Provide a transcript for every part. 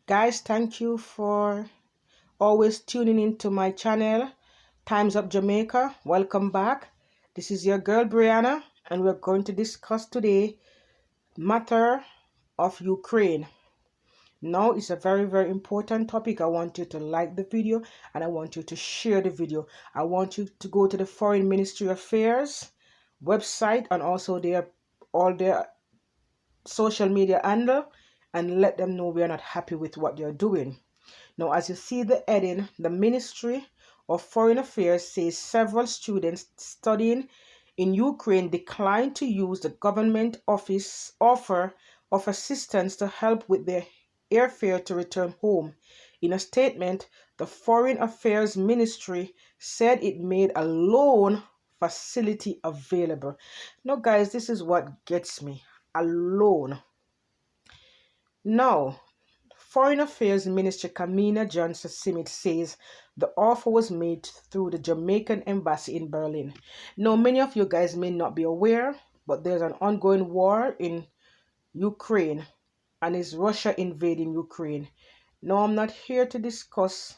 Guys, thank you for always tuning into my channel, Times Up Jamaica. Welcome back. This is your girl Brianna, and we're going to discuss today matter of Ukraine. Now, it's a very important topic. I want you to like the video and I want you to share the video. I want you to go to the Foreign Ministry Affairs website and also all their social media handle and let them know we are not happy with what they're doing. Now, as you see the heading, the Ministry of Foreign Affairs says several students studying in Ukraine declined to use the government office offer of assistance to help with their airfare to return home. In a statement, the Foreign Affairs Ministry said it made a loan facility available. Now, guys, this is what gets me. A loan. Now, Foreign Affairs Minister Kamina Johnson-Smith says the offer was made through the Jamaican embassy in Berlin. Now, many of you guys may not be aware, but there's an ongoing war in Ukraine, and is Russia invading Ukraine. Now, I'm not here to discuss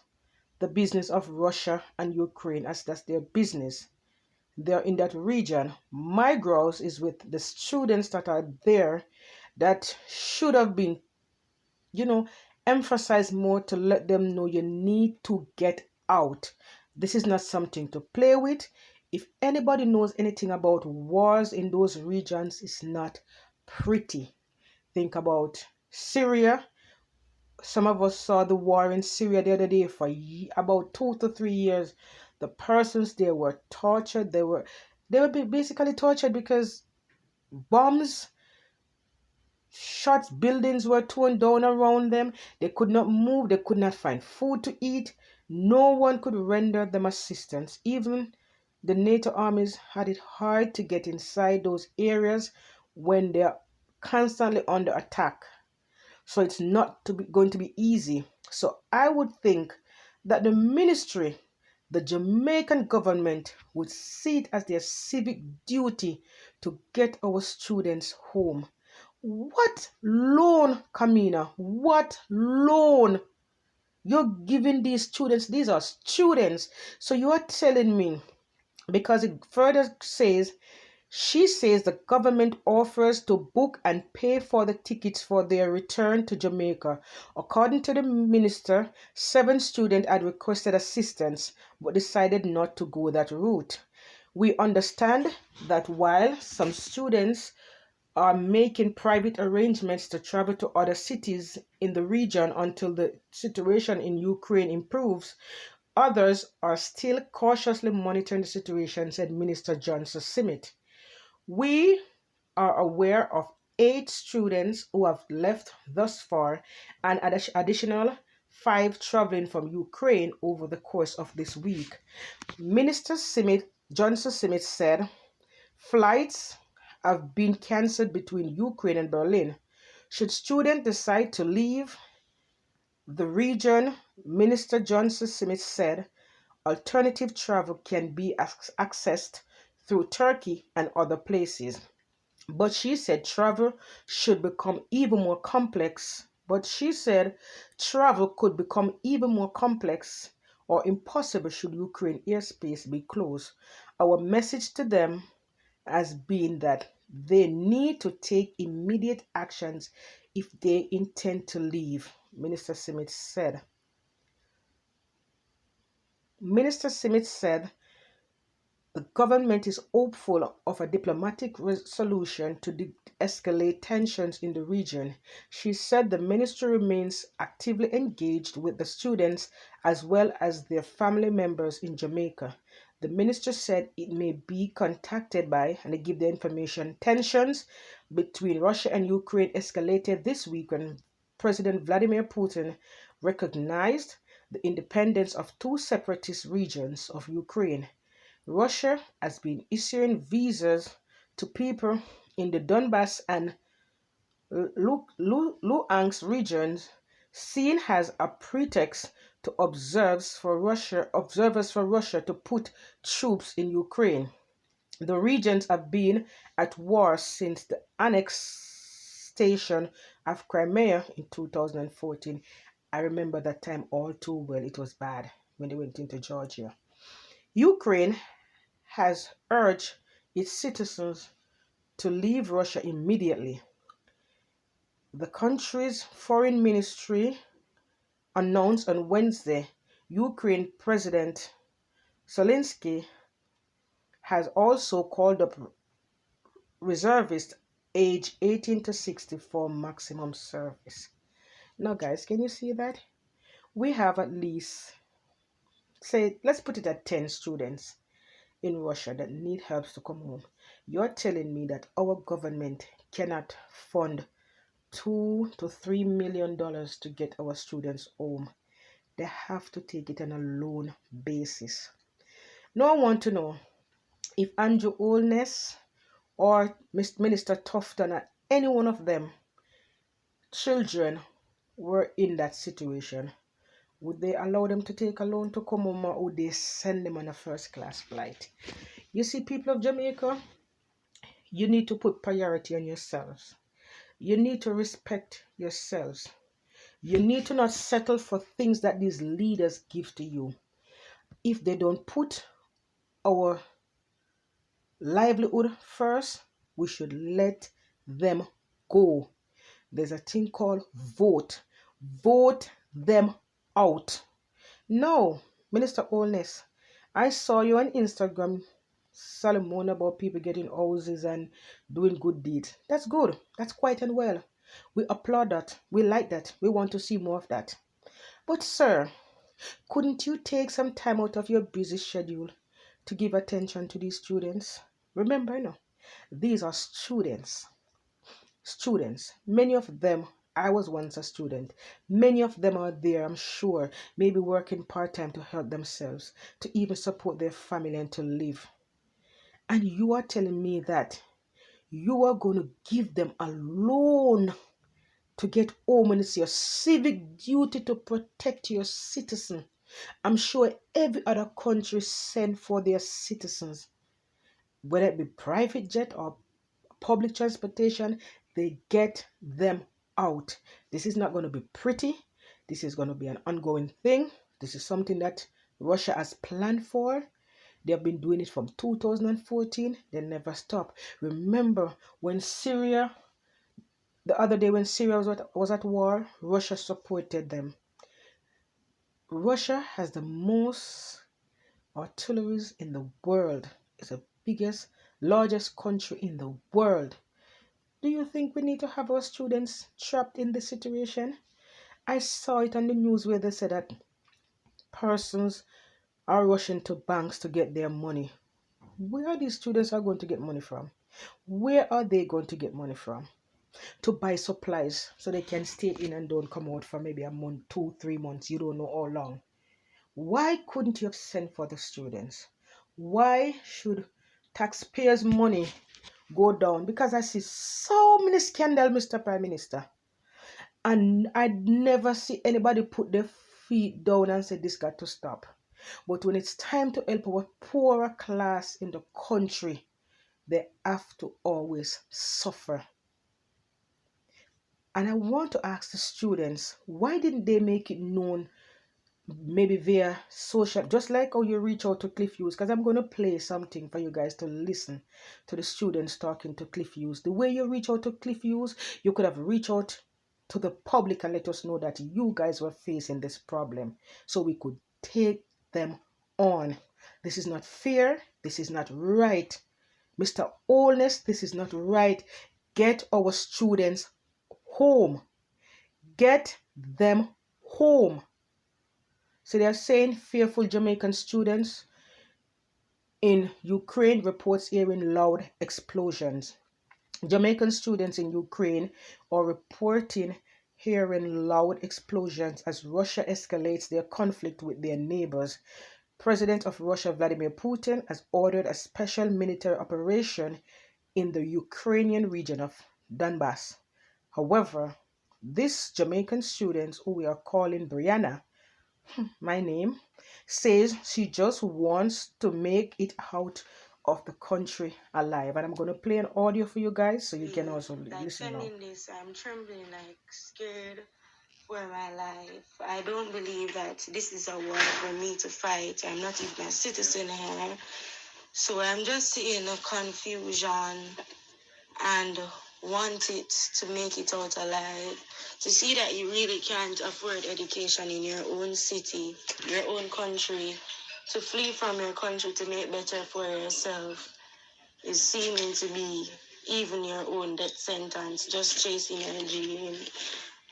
the business of Russia and Ukraine, as that's their business. They're in that region. My grouse is with the students that are there that should have been emphasize more to let them know you need to get out. This is not something to play with. If anybody knows anything about wars in those regions, it's not pretty. Think about Syria. Some of us saw the war in Syria the other day for about 2 to 3 years. The persons there were tortured. They were basically tortured because bombs, shots, buildings were torn down around them. They could not move. They could not find food to eat. No one could render them assistance. Even the NATO armies had it hard to get inside those areas when they're constantly under attack. So it's not going to be easy. So I would think that the ministry, the Jamaican government, would see it as their civic duty to get our students home. What loan, Kamina? What loan? You're giving these students, these are students. So you're telling me, because it further says, she says the government offers to book and pay for the tickets for their return to Jamaica. According to the minister, 7 students had requested assistance but decided not to go that route. We understand that while some students are making private arrangements to travel to other cities in the region until the situation in Ukraine improves, others are still cautiously monitoring the situation, said Minister Johnson-Smith. We are aware of 8 students who have left thus far and additional 5 traveling from Ukraine over the course of this week. Minister Johnson-Smith said flights have been cancelled between Ukraine and Berlin. Should students decide to leave the region, Minister Johnson-Smith said alternative travel can be accessed through Turkey and other places. But she said travel should become even more complex. But she said travel could become even more complex or impossible should Ukraine airspace be closed. Our message to them has been that they need to take immediate actions if they intend to leave, Minister Smith said. Minister Smith said the government is hopeful of a diplomatic solution to de-escalate tensions in the region. She said the ministry remains actively engaged with the students as well as their family members in Jamaica. The minister said it may be contacted by, and they give the information, tensions between Russia and Ukraine escalated this week when President Vladimir Putin recognized the independence of 2 separatist regions of Ukraine. Russia has been issuing visas to people in the Donbass and Luhansk regions, seen as a pretext to observers for Russia to put troops in Ukraine. The regions have been at war since the annexation of Crimea in 2014. I remember that time all too well. It was bad when they went into Georgia. Ukraine has urged its citizens to leave Russia immediately. The country's foreign ministry announced on Wednesday Ukraine President Zelensky has also called up reservists age 18 to 60 for maximum service. Now, guys, can you see that? We have at least, say, let's put it at 10 students in Russia that need help to come home. You're telling me that our government cannot fund $2 to $3 million to get our students home. They have to take it on a loan basis. Now I want to know if Andrew Holness or Minister Tufton or any one of them children were in that situation, would they allow them to take a loan to come home, or would they send them on a first class flight? You see, people of Jamaica, you need to put priority on yourselves. You need to respect yourselves. You need to not settle for things that these leaders give to you. If they don't put our livelihood first, we should let them go. There's a thing called vote. Vote them out. No, Minister Holness, I saw you on Instagram, Solomon, about people getting houses and doing good deeds. That's good. That's quite and well. We applaud that. We like that. We want to see more of that. But, sir, couldn't you take some time out of your busy schedule to give attention to these students? Remember, no, these are students. Students, many of them, I was once a student. Many of them are there, I'm sure, maybe working part-time to help themselves, to even support their family and to live. And you are telling me that you are going to give them a loan to get home, and it's your civic duty to protect your citizen. I'm sure every other country send for their citizens, whether it be private jet or public transportation, they get them out. This is not going to be pretty. This is going to be an ongoing thing. This is something that Russia has planned for. They have been doing it from 2014. They never stop. Remember when Syria, the other day when Syria was at war, Russia supported them. Russia has the most artilleries in the world. It's the biggest, largest country in the world. Do you think we need to have our students trapped in this situation? I saw it on the news where they said that persons are rushing to banks to get their money. Where are these students are going to get money from? Where are they going to get money from? To buy supplies so they can stay in and don't come out for maybe a month, 2, 3 months. You don't know how long. Why couldn't you have sent for the students? Why should taxpayers' money go down? Because I see so many scandals, Mr. Prime Minister. And I'd never see anybody put their feet down and say this got to stop. But when it's time to help our poorer class in the country, they have to always suffer. And I want to ask the students, why didn't they make it known, maybe via social, just like how you reach out to Cliff Hughes? Because I'm going to play something for you guys to listen to the students talking to Cliff Hughes. The way you reach out to Cliff Hughes, you could have reached out to the public and let us know that you guys were facing this problem so we could take them on. This is not fair. This is not right. Mr. Holness, this is not right. Get our students home. Get them home. So they are saying fearful Jamaican students in Ukraine reports hearing loud explosions. Jamaican students in Ukraine are reporting hearing loud explosions as Russia escalates their conflict with their neighbors. President of Russia Vladimir Putin has ordered a special military operation in the Ukrainian region of Donbass. However, this Jamaican student, who we are calling Brianna, my name, says she just wants to make it out of the country alive. And I'm going to play an audio for you guys so you can also listen now. Sending this, I'm trembling, like scared. for my life. I don't believe that this is a war for me to fight. I'm not even a citizen here. So I'm just in a confusion and want it to make it out alive. To see that you really can't afford education in your own city, your own country, to flee from your country to make better for yourself is seeming to be even your own death sentence, just chasing your dream,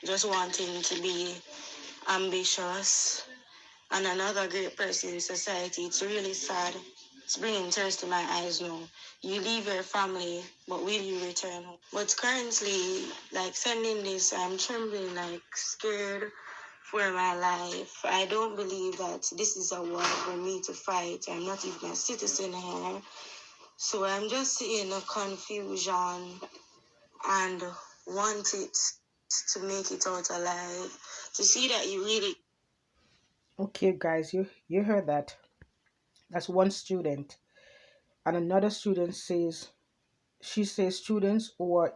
just wanting to be ambitious and another great person in society. It's really sad. It's bringing tears to my eyes now. You leave your family, but will you return home? But currently, like sending this, I'm trembling, like scared for my life. I don't believe that this is a war for me to fight. I'm not even a citizen here. So I'm just in a confusion and want it to make it out alive. To see that you really. Okay, guys, you heard that. That's one student. And another student says, she says students who are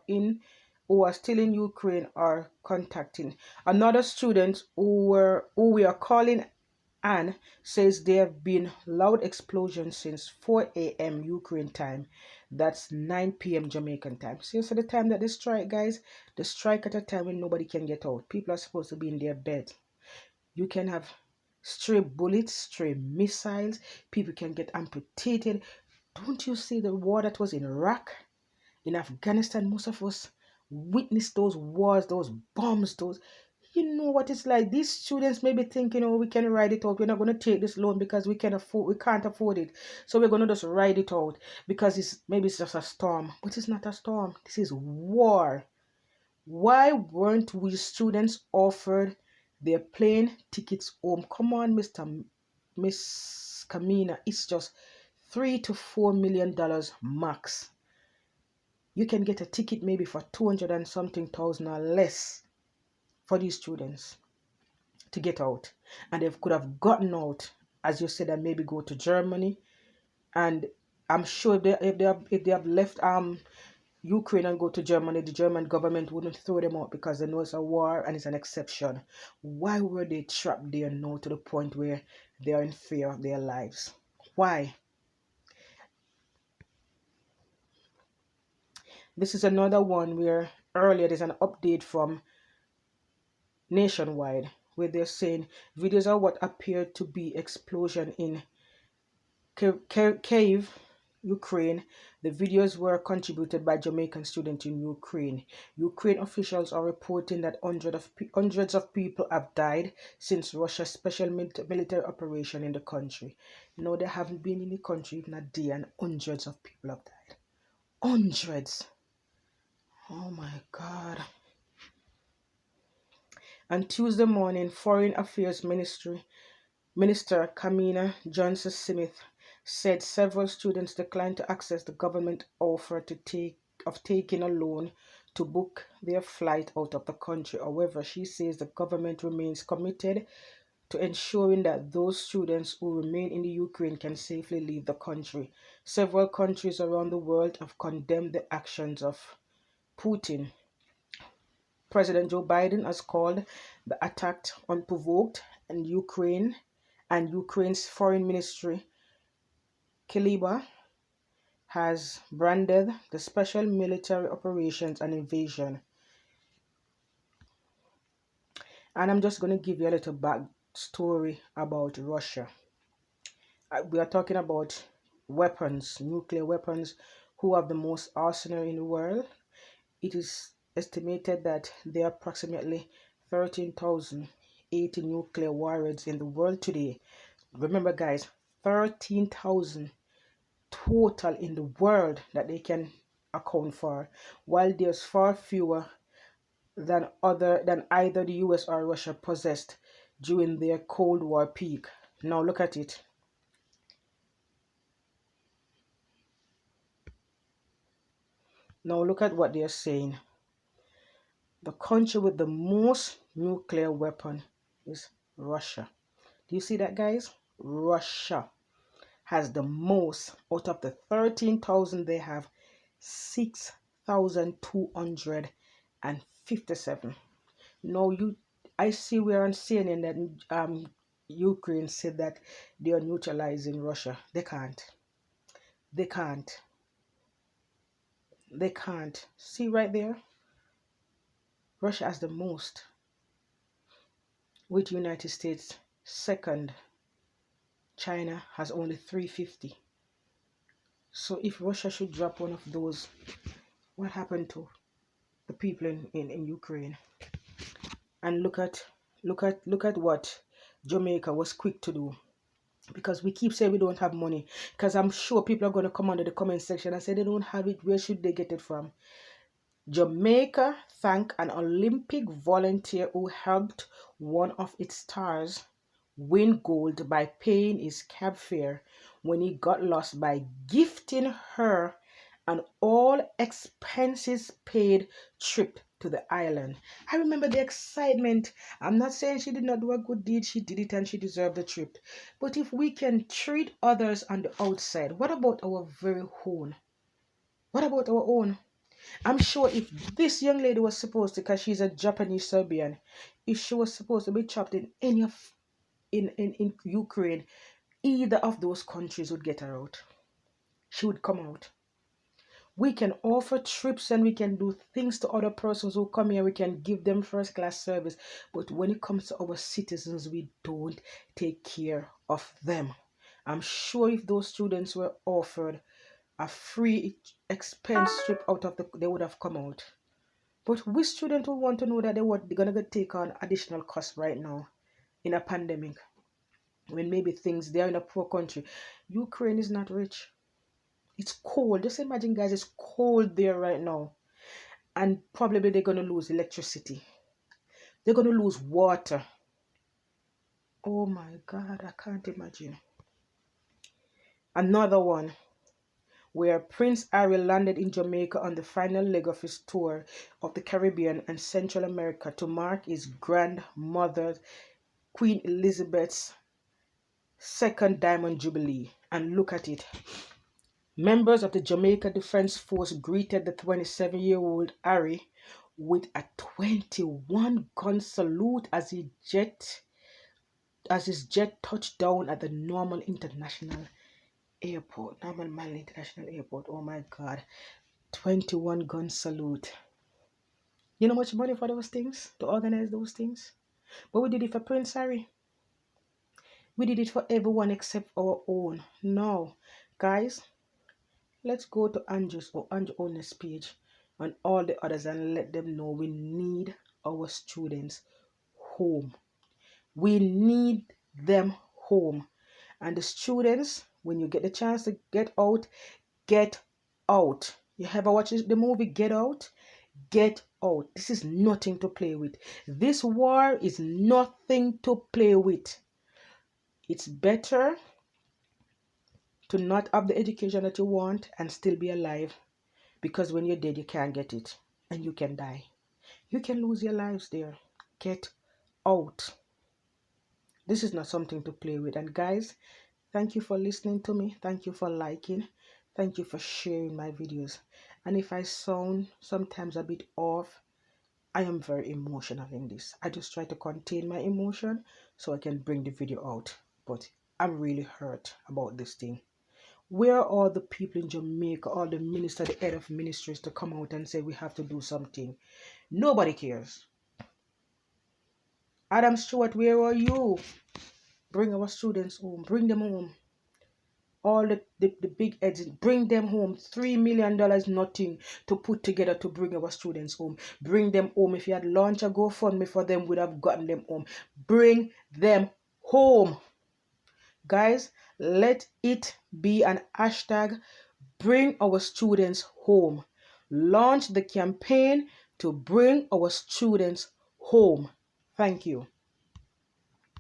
still in Ukraine are contacting. Another student who we are calling Anne says there have been loud explosions since 4 a.m. Ukraine time. That's 9 p.m. Jamaican time. So the time that they strike, guys, the strike at a time when nobody can get out. People are supposed to be in their bed. You can have stray bullets, stray missiles. People can get amputated. Don't you see the war that was in Iraq, in Afghanistan? Most of us witnessed those wars, those bombs, those. You know what it's like. These students may be thinking, "Oh, we can ride it out. We're not going to take this loan because we can't afford it. So we're going to just ride it out because maybe it's just a storm." But it's not a storm. This is war. Why weren't we students offered their plane tickets home? Come on, Miss Kamina. It's just $3 to $4 million max. You can get a ticket maybe for 200 and something thousand or less for these students to get out, and they could have gotten out, as you said, and maybe go to Germany. And I'm sure if they have left Ukraine and go to Germany, the German government wouldn't throw them out because they know it's a war and it's an exception. Why were they trapped there now to the point where they are in fear of their lives? Why? This is another one where earlier there's an update from Nationwide where they're saying videos of what appeared to be explosion in Kyiv, Ukraine. The videos were contributed by Jamaican students in Ukraine. Ukraine officials are reporting that hundreds of people have died since Russia's special military operation in the country. No, they haven't been in the country even a day, and hundreds of people have died. Hundreds. Oh my God. On Tuesday morning, Foreign Affairs Minister Kamina Johnson-Smith said several students declined to access the government offer of taking a loan to book their flight out of the country. However, she says the government remains committed to ensuring that those students who remain in the Ukraine can safely leave the country. Several countries around the world have condemned the actions of Putin. President Joe Biden has called the attack unprovoked, and Ukraine's foreign ministry Kiliba has branded the special military operations an invasion. And I'm just going to give you a little backstory about Russia. We are talking about weapons, nuclear weapons, who have the most arsenal in the world. It is estimated that there are approximately 13,080 nuclear warheads in the world today. Remember, guys, 13,000 total in the world that they can account for, while there's far fewer than either the US or Russia possessed during their Cold War peak. Now look at it. Now look at what they're saying. The country with the most nuclear weapon is Russia. Do you see that, guys? Russia has the most. Out of the 13,000 they have, 6,257. Now I see we're on CNN that Ukraine said that they are neutralizing Russia. They can't. They can't. They can't. See right there? Russia has the most, with United States second. China has only 350. So if Russia should drop one of those, what happened to the people in Ukraine? And look at what Jamaica was quick to do. Because we keep saying we don't have money. Because I'm sure people are going to come under the comment section and say they don't have it. Where should they get it from? Jamaica thanked an Olympic volunteer who helped one of its stars win gold by paying his cab fare when he got lost by gifting her an all expenses paid trip to the island. I remember the excitement. I'm not saying she did not do a good deed, she did it and she deserved the trip. But if we can treat others on the outside, what about our very own? What about our own? I'm sure if this young lady was supposed to, because she's a Japanese Serbian, if she was supposed to be trapped in any of in Ukraine, either of those countries would get her out. She would come out. We can offer trips and we can do things to other persons who come here. We can give them first class service. But when it comes to our citizens, we don't take care of them. I'm sure if those students were offered a free expense trip out of they would have come out. But we students will want to know that they're gonna take on additional costs right now in a pandemic, when maybe things they're in a poor country. Ukraine is not rich. It's cold. Just imagine, guys, it's cold there right now. And probably they're gonna lose electricity. They're gonna lose water. Oh my God, I can't imagine. Another one where Prince Harry landed in Jamaica on the final leg of his tour of the Caribbean and Central America to mark his grandmother, Queen Elizabeth's second Diamond Jubilee. And look at it. Members of the Jamaica Defense Force greeted the 27-year-old Harry with a 21-gun salute as his jet touched down at the Normal International Airport. Normal Manley International Airport. Oh my God. 21-gun salute. You know how much money for those things? To organize those things? But we did it for Prince Harry. We did it for everyone except our own. No. Guys, let's go to Andrew Owners page and all the others and let them know we need our students home. We need them home. And the students, when you get the chance to get out, get out. You ever watch the movie Get Out? Get out. This is nothing to play with. This war is nothing to play with. It's better to not have the education that you want and still be alive, because when you're dead you can't get it and you can die. You can lose your lives there. Get out. This is not something to play with. And guys, thank you for listening to me. Thank you for liking. Thank you for sharing my videos. And if I sound sometimes a bit off, I am very emotional in this. I just try to contain my emotion so I can bring the video out. But I'm really hurt about this thing. Where are all the people in Jamaica, all the ministers, the head of ministries to come out and say we have to do something? Nobody cares. Adam Stewart, where are you? Bring our students home. Bring them home. All the big heads, bring them home. $3 million nothing to put together to bring our students home. Bring them home. If you had launched a GoFundMe for them, would have gotten them home. Bring them home. Guys, let it be an hashtag, bring our students home. Launch the campaign to bring our students home. Thank you.